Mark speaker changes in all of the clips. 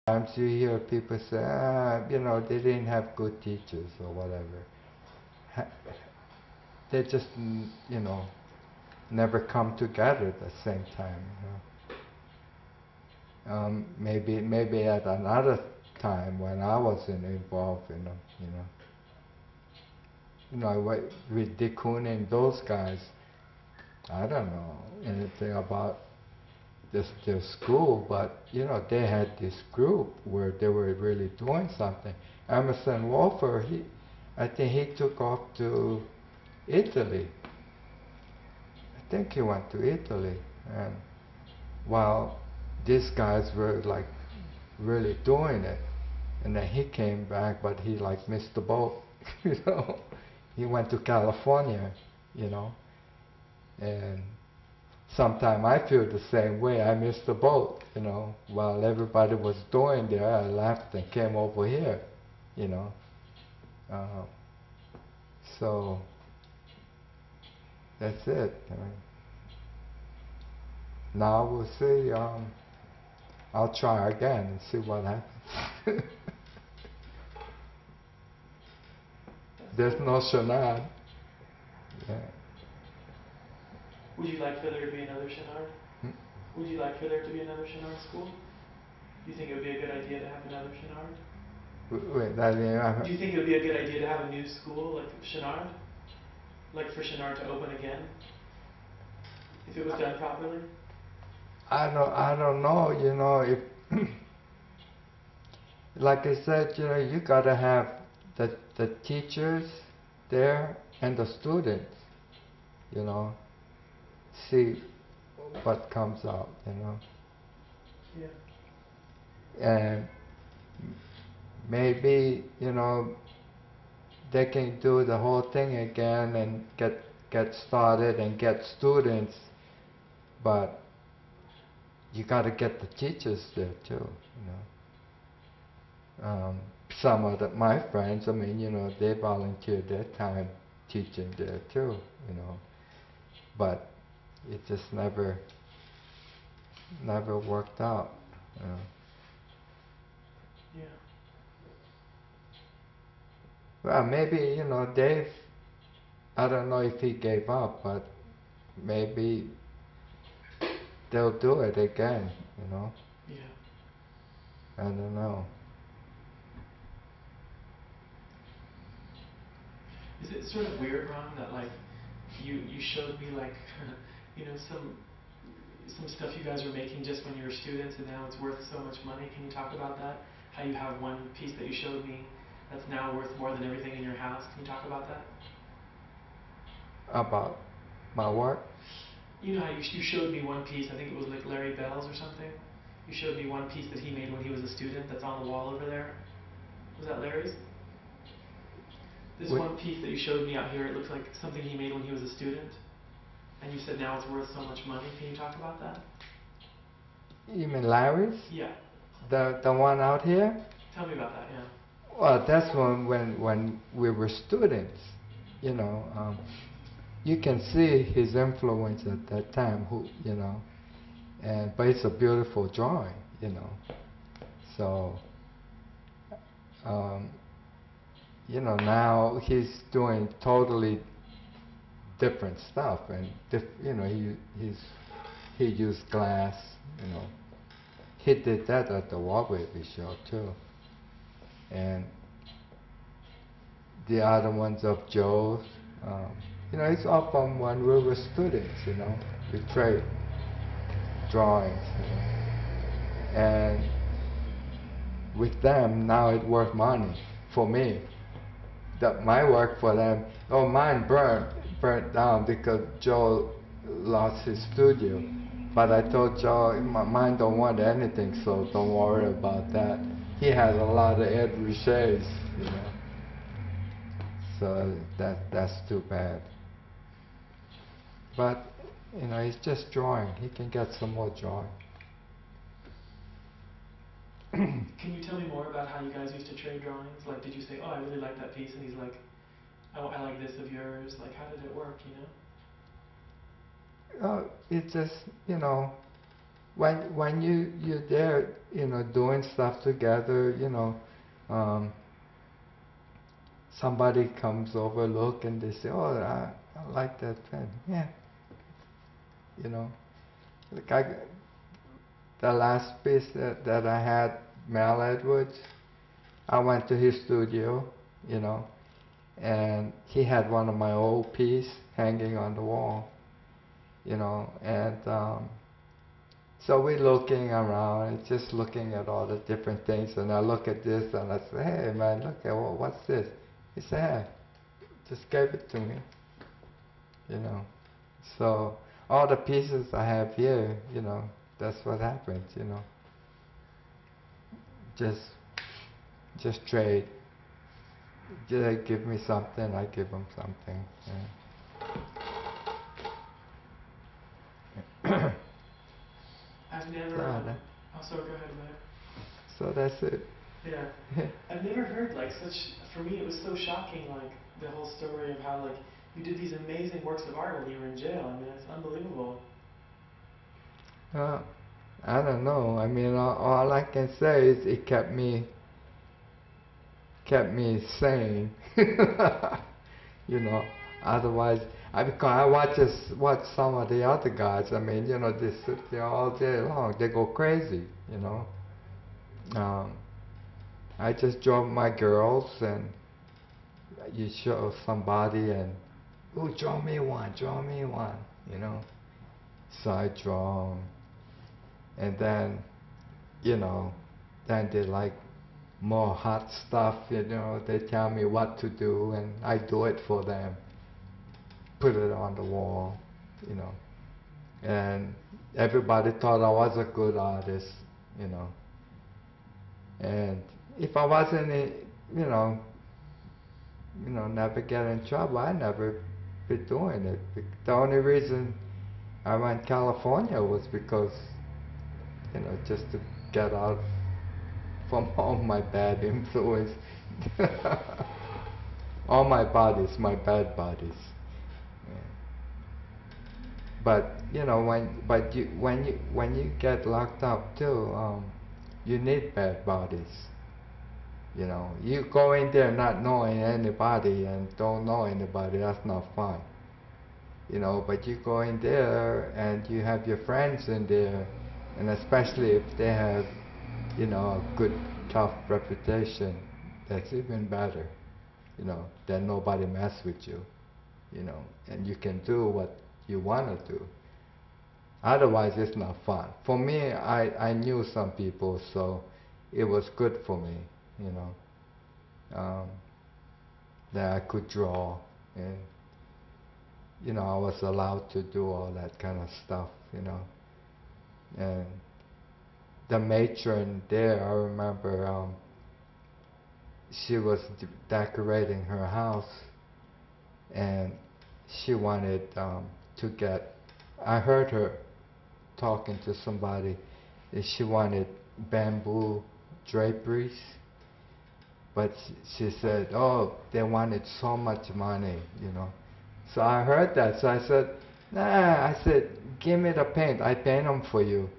Speaker 1: Sometimes you hear people say, they didn't have good teachers or whatever. Ha- They just, never come together at the same time. Maybe at another time when I wasn't involved in them, with Dick Coon and those guys, I don't know anything about their school, but they had this group where they were really doing something. Emerson Wolfer, I think he took off to Italy. I think he went to Italy, and while these guys were like really doing it, and then he came back, but he like missed the boat, you know. He went to California, you know, and sometimes I feel the same way. I missed the boat, while everybody was doing there. I left and came over here, you know. Uh, so that's it. Now we'll see. I'll try again and see what happens. There's no Shanad. Yeah.
Speaker 2: Would you like for there to be another Shanard?
Speaker 1: Hmm?
Speaker 2: Would you like for there to be another Shanard school? Do you think it would be a good idea to have another Shanard?
Speaker 1: Wait, that mean,
Speaker 2: Do you think it would be a good idea to have a new school like Shanard? Like for Shanard to open again? If it was done properly?
Speaker 1: I don't know, if like I said, you gotta have the teachers there and the students, you know, see what comes out,
Speaker 2: Yeah.
Speaker 1: and maybe, they can do the whole thing again and get started and get students, but you gotta get the teachers there too, some of my friends, they volunteer their time teaching there too, but it just never worked out.
Speaker 2: Yeah.
Speaker 1: Well, maybe, Dave, I don't know if he gave up, but maybe they'll do it again,
Speaker 2: Yeah.
Speaker 1: I don't know.
Speaker 2: Is it sort of weird, Ron, that like you showed me like some stuff you guys were making just when you were students and now it's worth so much money? Can you talk about that? How you have one piece that you showed me that's now worth more than everything in your house. Can you talk about that?
Speaker 1: About my work?
Speaker 2: You know how you showed me one piece, I think it was like Larry Bell's or something. You showed me one piece that he made when he was a student that's on the wall over there. Was that Larry's? This one piece that you showed me out here, it looks like something he made when he was a student. And you said now it's worth so much money. Can you talk about that?
Speaker 1: You mean Larry's?
Speaker 2: Yeah.
Speaker 1: The one out here?
Speaker 2: Tell me about that, yeah.
Speaker 1: Well, that's when we were students, you can see his influence at that time, but it's a beautiful drawing, So, um, now he's doing totally different stuff, and he used glass, He did that at the Wallbaby show too, and the other ones of Joe's. It's all from when we were students, we trade drawings, and with them now it worth money for me. That my work for them, mine burnt down because Joe lost his studio. But I told Joe, mine don't want anything, so don't worry about that. He has a lot of Ed Richets, So that's too bad. But, he's just drawing. He can get some more drawing.
Speaker 2: Can you tell me more about how you guys used to trade drawings? Like, did you say, oh, I really like that piece, and he's like, oh, I like this of yours. Like, how did it work,
Speaker 1: It just, when you're there, doing stuff together, somebody comes over, look, and they say, "Oh, I like that pen." Yeah, you know, like the last piece that I had, Mel Edwards. I went to his studio, you know, and he had one of my old pieces hanging on the wall, and so we're looking around, just looking at all the different things, and I look at this and I say, "Hey man, look at what's this?" He said, "Hey, just gave it to me," you know. So all the pieces I have here, that's what happens, Just just trade. They give me something, I give them something. Yeah.
Speaker 2: I've never. Oh, sorry. Go ahead, Matt.
Speaker 1: So that's it.
Speaker 2: Yeah. I've never heard like such. For me, it was so shocking. Like the whole story of how like you did these amazing works of art when you were in jail. I mean, it's unbelievable.
Speaker 1: I don't know. I mean, all I can say is it kept me sane. Otherwise, because I watch some of the other guys. I mean, they sit there all day long. They go crazy. Um, I just draw my girls, and you show somebody, and oh, draw me one, So I draw 'em. And then, then they like more hot stuff, they tell me what to do and I do it for them, put it on the wall, and everybody thought I was a good artist, and if I wasn't, never get in trouble, I never be doing it. The only reason I went California was because, just to get out from all my bad influence. All my bodies, my bad bodies. Yeah. But when you get locked up too, you need bad bodies. You go in there not knowing anybody and don't know anybody. That's not fun. But you go in there and you have your friends in there, and especially if they have, a good, tough reputation, that's even better. Then nobody mess with you, and you can do what you want to do. Otherwise, it's not fun. For me, I knew some people, so it was good for me, that I could draw, and I was allowed to do all that kind of stuff, and the matron there, I remember, she was decorating her house, and she wanted to get, I heard her talking to somebody, that she wanted bamboo draperies, but she said, oh, they wanted so much money, So I heard that, so I said, nah, I said, give me the paint, I paint them for you.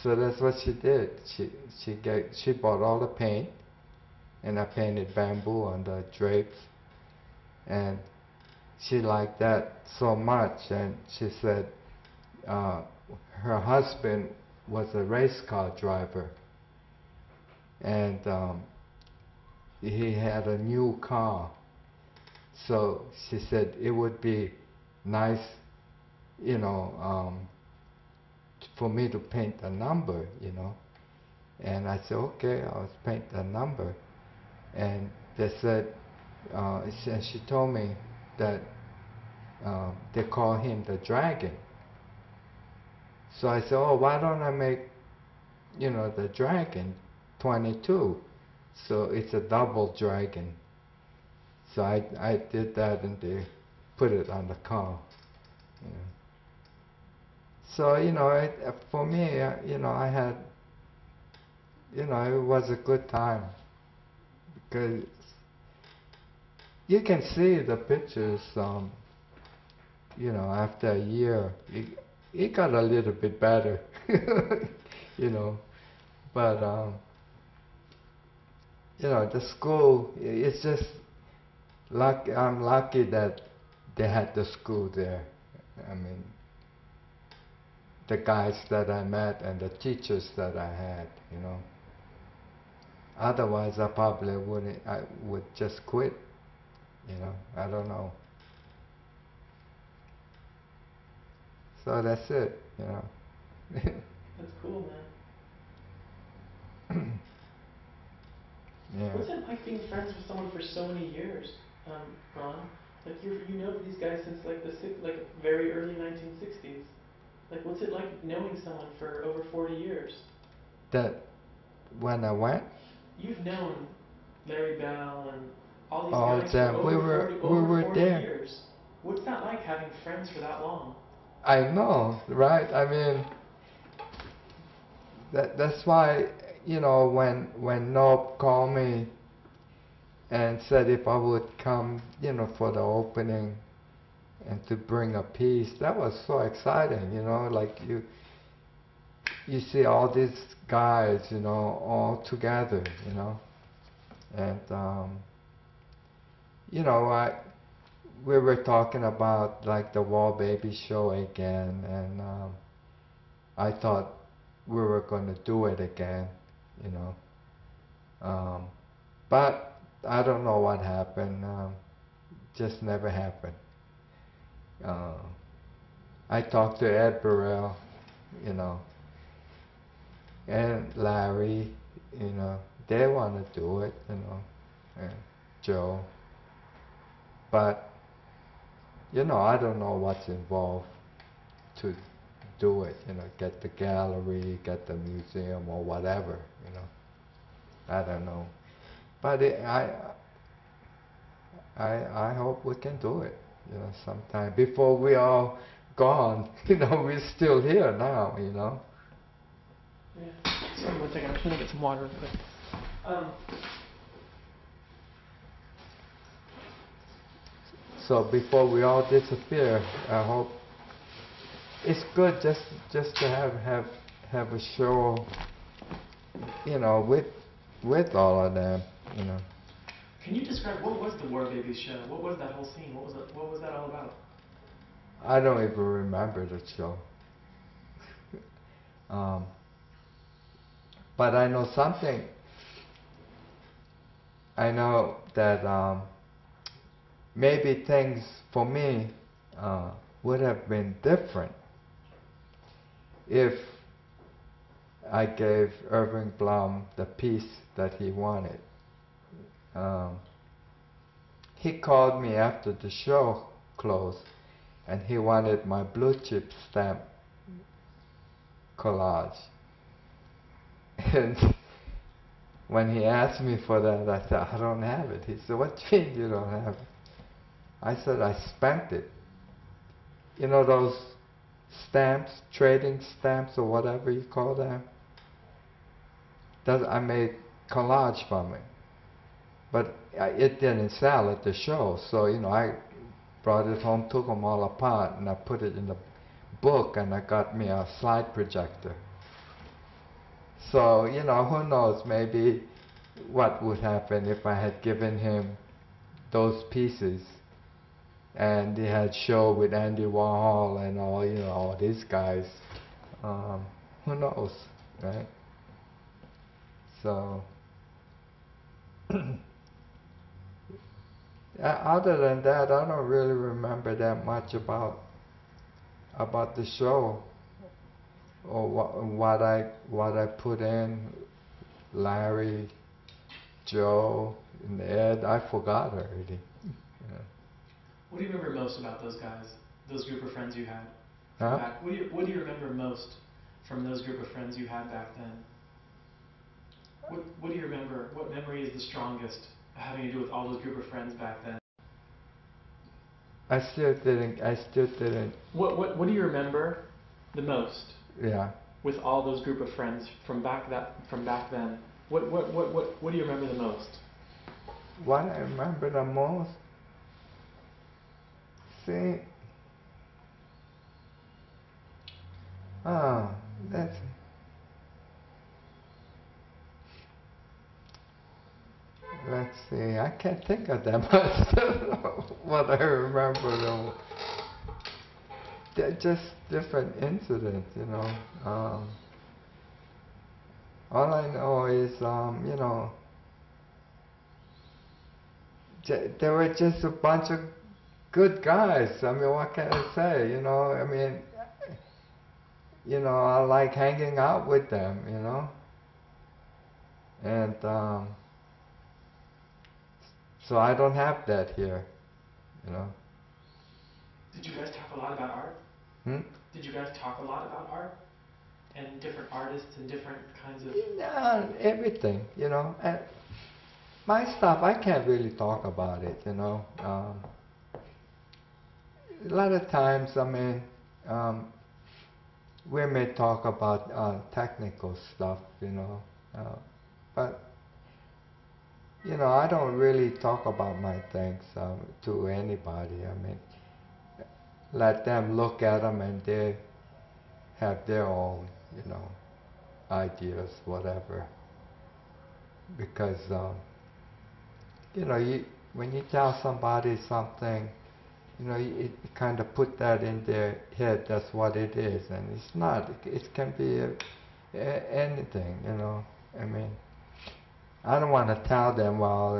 Speaker 1: So that's what she did. She bought all the paint, and I painted bamboo on the drapes, and she liked that so much, and she said her husband was a race car driver, and he had a new car, so she said it would be nice, for me to paint a number, and I said, okay, I'll paint a number, and they said, and she told me that they call him the dragon. So I said, oh, why don't I make, the dragon 22? So it's a double dragon. So I did that, and they put it on the car. So, for me, I had, it was a good time, because you can see the pictures, after a year, it got a little bit better, you know. But you know, the school, it's just lucky. I'm lucky that they had the school there. I mean, the guys that I met and the teachers that I had, you know. Otherwise, I probably wouldn't. I would just quit, you know. I don't know. So that's it, you know.
Speaker 2: That's cool, man.
Speaker 1: Yeah.
Speaker 2: What's it like being friends with someone for so many years, Ron? Like you know these guys since like like very early 1960s. Like what's it like knowing someone for over 40 years?
Speaker 1: That when I went,
Speaker 2: You've known Larry Bell and all these
Speaker 1: all
Speaker 2: guys for
Speaker 1: them we
Speaker 2: over
Speaker 1: were
Speaker 2: 40
Speaker 1: there.
Speaker 2: years. What's that like having friends for that long?
Speaker 1: I know, right? I mean, that's why, you know, when Nob called me and said if I would come, you know, for the opening and to bring a piece, that was so exciting, you know, like you see all these guys, you know, all together, you know, and you know, we were talking about like the Wall Baby show again, and I thought we were going to do it again, you know. But I don't know what happened. Just never happened. Uh, I talked to Ed Burrell, you know, and Larry, you know, they want to do it, you know, and Joe. But, you know, I don't know what's involved to do it, you know, get the gallery, get the museum or whatever, you know. I don't know. But I hope we can do it, you know, sometime before we all gone. You know, we're still here now, you know.
Speaker 2: Yeah. Sorry, 1 second. I'm just gonna get some water real quick.
Speaker 1: So before we all disappear, I hope it's good just to have a show, you know, with all of them, you know.
Speaker 2: Can you describe what was the War Babies show? What was that whole scene? What was that all about?
Speaker 1: I don't even remember the show. But I know something. I know that maybe things for me would have been different if I gave Irving Blum the piece that he wanted. He called me after the show closed and he wanted my blue chip stamp collage. And when he asked me for that, I said, I don't have it. He said, what do you mean you don't have it? I said, I spent it. You know those stamps, trading stamps or whatever you call them? I made collage from it. But it didn't sell at the show, so, you know, I brought it home, took them all apart, and I put it in the book, and I got me a slide projector. So, you know, who knows, maybe what would happen if I had given him those pieces and he had show with Andy Warhol and all, you know, all these guys. Who knows, right? So, other than that, I don't really remember that much about the show or what I put in. Larry, Joe, and Ed, I forgot already. Yeah.
Speaker 2: What do you remember most about those guys? Those group of friends you had?
Speaker 1: Huh?
Speaker 2: What do you remember most from those group of friends you had back then? What do you remember? What memory is the strongest having to do with all those group of friends back then?
Speaker 1: I still didn't.
Speaker 2: What do you remember the most?
Speaker 1: Yeah.
Speaker 2: With all those group of friends from back then. What do you remember the most?
Speaker 1: What I remember the most, see, Oh, that's. Let's see. I can't think of that much. What I remember though, they're just different incidents, you know. All I know is, they were just a bunch of good guys. I mean, what can I say? You know, I mean, I like hanging out with them, and so I don't have that here, you know.
Speaker 2: Did you guys talk a lot about art?
Speaker 1: Hmm?
Speaker 2: Did you guys talk a lot about art? And different artists and different kinds of...
Speaker 1: Yeah, everything, And my stuff, I can't really talk about it, A lot of times, I mean, we may talk about technical stuff, but I don't really talk about my things to anybody. I mean, let them look at them and they have their own, ideas, whatever. Because, when you tell somebody something, you kind of put that in their head, that's what it is, and it's not. It can be anything, I mean, I don't want to tell them, well,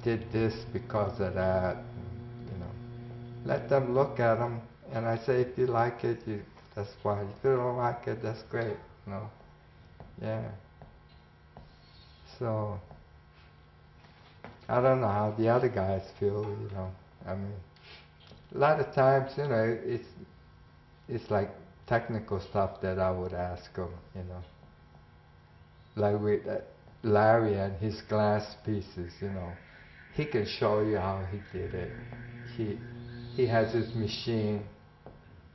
Speaker 1: did this because of that, Let them look at them, and I say, if you like it, that's fine. If you don't like it, that's great, Yeah. So, I don't know how the other guys feel, I mean, a lot of times, it's like technical stuff that I would ask them, Like with Larry and his glass pieces, He can show you how he did it. He has his machine,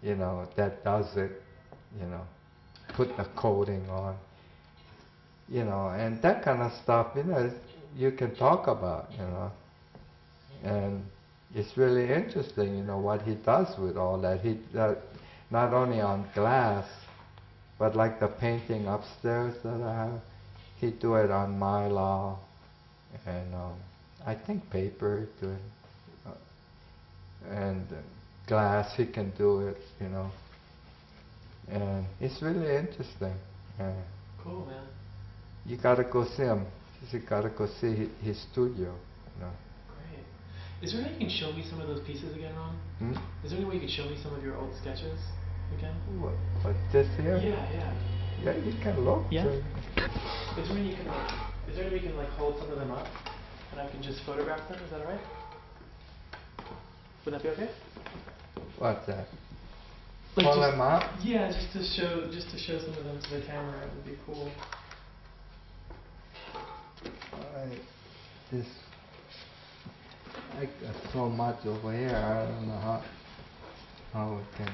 Speaker 1: that does it, put the coating on, and that kind of stuff, you can talk about, And it's really interesting, what he does with all that. He does not only on glass, but like the painting upstairs that I have, he do it on mylar and I think paper too, and glass. He can do it, and it's really interesting.
Speaker 2: Cool, man.
Speaker 1: You gotta go see him. You gotta go see his studio.
Speaker 2: Great. Is there any way you can show me some of those pieces again, Ron?
Speaker 1: Hmm?
Speaker 2: Is there any way you could show me some of your old sketches again?
Speaker 1: What this here?
Speaker 2: Yeah.
Speaker 1: Yeah, you can look.
Speaker 2: Yeah. Is there any way you can hold some of them up, and I can just photograph them? Is that alright? Would that be okay?
Speaker 1: What's that?
Speaker 2: Like
Speaker 1: Pull them up?
Speaker 2: Yeah, just to show some of them to the camera. It would be cool.
Speaker 1: I got so much over here. I don't know how we can.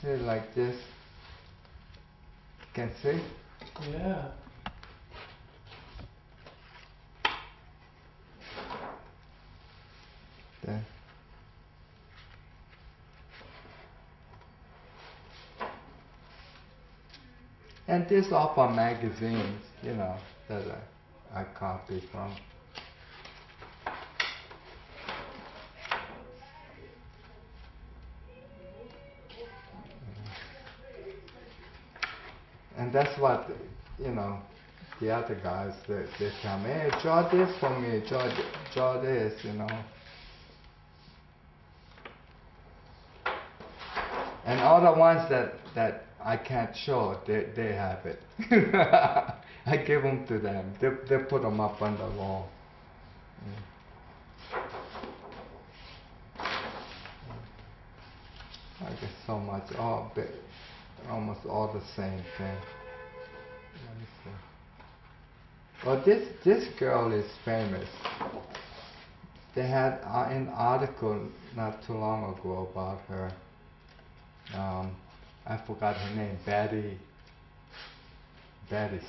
Speaker 1: See, like this. Can see?
Speaker 2: Yeah.
Speaker 1: There. And this all from magazines, that I copy from. And that's what, the other guys, they tell me, hey, draw this for me, draw this, And all the ones that I can't show, they have it. I give them to them. They put them up on the wall. I get so much, almost all the same thing. Let me see. Well, this girl is famous. They had an article not too long ago about her. I forgot her name, Betty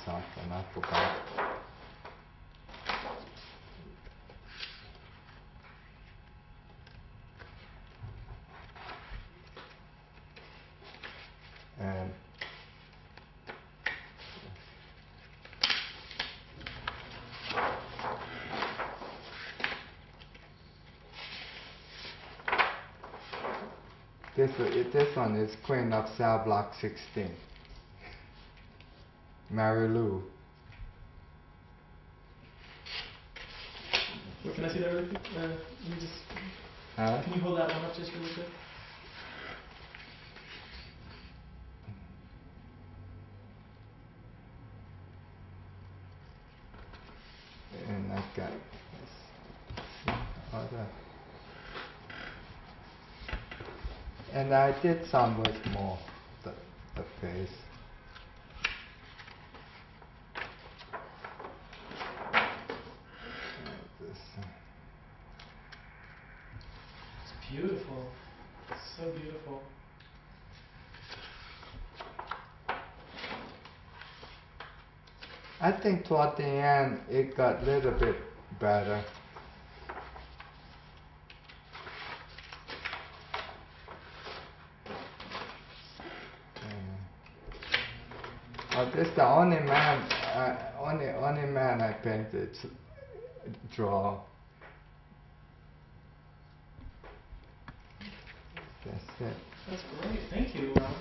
Speaker 1: something, I forgot. And this one is Queen of Cell Block 16. Mary Lou.
Speaker 2: Wait, can I see that really quick? Let me just.
Speaker 1: Huh?
Speaker 2: Can you hold that one up just really quick?
Speaker 1: And I got this other. And I did some with more the face. This,
Speaker 2: It's beautiful. It's so beautiful.
Speaker 1: I think toward the end it got a little bit better. This the only man, only man I painted, draw. That's it.
Speaker 2: That's great. Thank you, Ron.